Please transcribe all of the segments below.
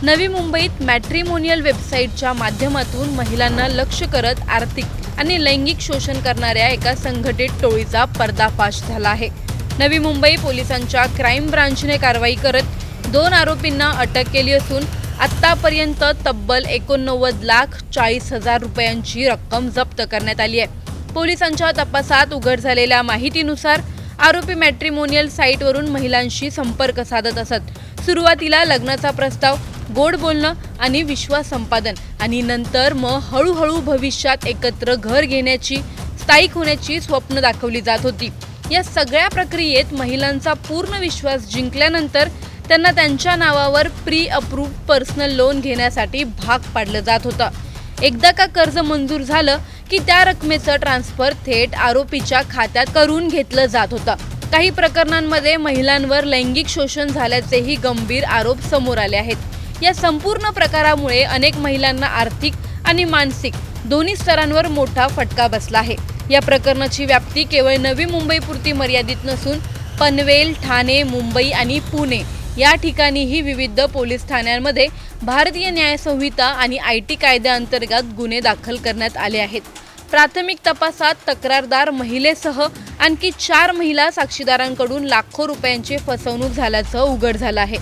नवी मुंबईत मॅट्रिमोनियल वेबसाईटच्या माध्यमातून महिलांना लक्ष्य करत आर्थिक आणि लैंगिक शोषण करणाऱ्या एका संघटित टोळीचा पर्दाफाश झाला आहे। नवी मुंबई पोलिसांच्या क्राईम ब्रांचने कारवाई करत 2 आरोपींना अटक केली असून आतापर्यंत तब्बल 89,40,00,000 रुपयांची रक्कम जप्त करण्यात आली आहे। पोलिसांच्या तपासात उघड झालेल्या माहितीनुसार आरोपी मॅट्रिमोनियल साईटवरून महिलांशी संपर्क साधत असत। सुरुवातीला लग्नाचा प्रस्ताव, गोड बोलणं आणि विश्वास संपादन आणि नंतर मग हळूहळू भविष्यात एकत्र घर घेण्याची, स्थायिक होण्याची स्वप्न दाखवली जात होती। या सगळ्या प्रक्रियेत महिलांचा पूर्ण विश्वास जिंकल्यानंतर त्यांना त्यांच्या नावावर प्री अप्रूव्ड पर्सनल लोन घेण्यासाठी भाग पाडलं जात होतं। एकदा का कर्ज मंजूर झालं की त्या रकमेचं ट्रान्सफर थेट आरोपीच्या खात्यात करून घेतलं जात होतं। काही प्रकरणांमध्ये महिलांवर लैंगिक शोषण झाल्याचेही गंभीर आरोप समोर आले आहेत। या संपूर्ण प्रकारामुळे अनेक महिलांना आर्थिक आणि मानसिक दोन्ही स्तरांवर मोठा फटका बसला आहे। या प्रकरणाची व्याप्ती केवळ नवी मुंबईपुरती मर्यादित नसून पनवेल, ठाणे, मुंबई आणि पुणे या ठिकाणीही विविध पोलीस ठाण्यांमध्ये भारतीय न्याय संहिता आणि IT कायद्याअंतर्गत गुन्हे दाखल करण्यात आले आहेत। प्राथमिक तपासात तक्रारदार महिलेसह आणखी 4 महिला साक्षीदारांकडून लाखो रुपयांची फसवणूक झाल्याचं उघड झालं आहे।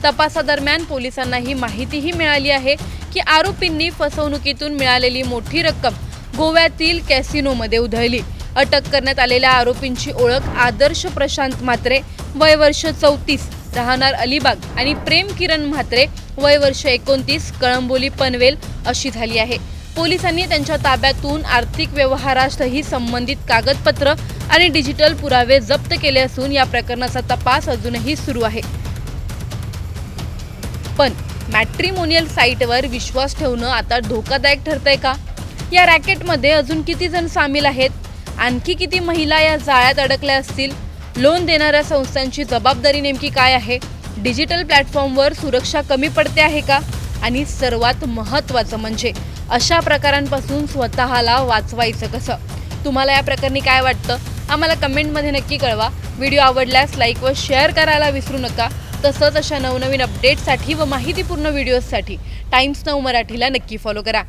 तपासादरम्यान पोलिसांना ही माहितीही मिळाली आहे की आरोपींनी फसवणुकीतून मिळालेली मोठी रक्कम गोव्यातील कॅसिनोमध्ये उधळली। अटक करण्यात आलेल्या आरोपींची ओळख आदर्श प्रशांत म्हात्रे, वय वर्ष 34, राहणार अलिबाग आणि प्रेम किरण म्हात्रे, वय वर्ष 29, कळंबोली, पनवेल अशी झाली आहे। पोलिसांनी त्यांच्या ताब्यातून आर्थिक व्यवहारासही संबंधित कागदपत्र आणि डिजिटल पुरावे जप्त केले असून या प्रकरणाचा तपास अजूनही सुरू आहे। पण मॅट्रिमोनियल साईटवर विश्वास ठेवणं आता धोकादायक ठरतंय का? या रॅकेटमध्ये अजून किती जण सामील आहेत? आणखी किती महिला या जाळ्यात अडकल्या असतील? लोन देणाऱ्या संस्थांची जबाबदारी नेमकी काय आहे? डिजिटल प्लॅटफॉर्मवर सुरक्षा कमी पडते आहे का? आणि सर्वात महत्त्वाचं म्हणजे अशा प्रकारांपासून स्वतःला वाचवायचं कसं? तुम्हाला या प्रकरणी काय वाटतं? आम्हाला कमेंटमध्ये नक्की कळवा। व्हिडिओ आवडल्यास लाईक व शेअर करायला विसरू नका। तसंच अशा नवनवीन अपडेट्ससाठी व माहितीपूर्ण व्हिडिओजसाठी टाइम्स नाऊ मराठीला नक्की फॉलो करा।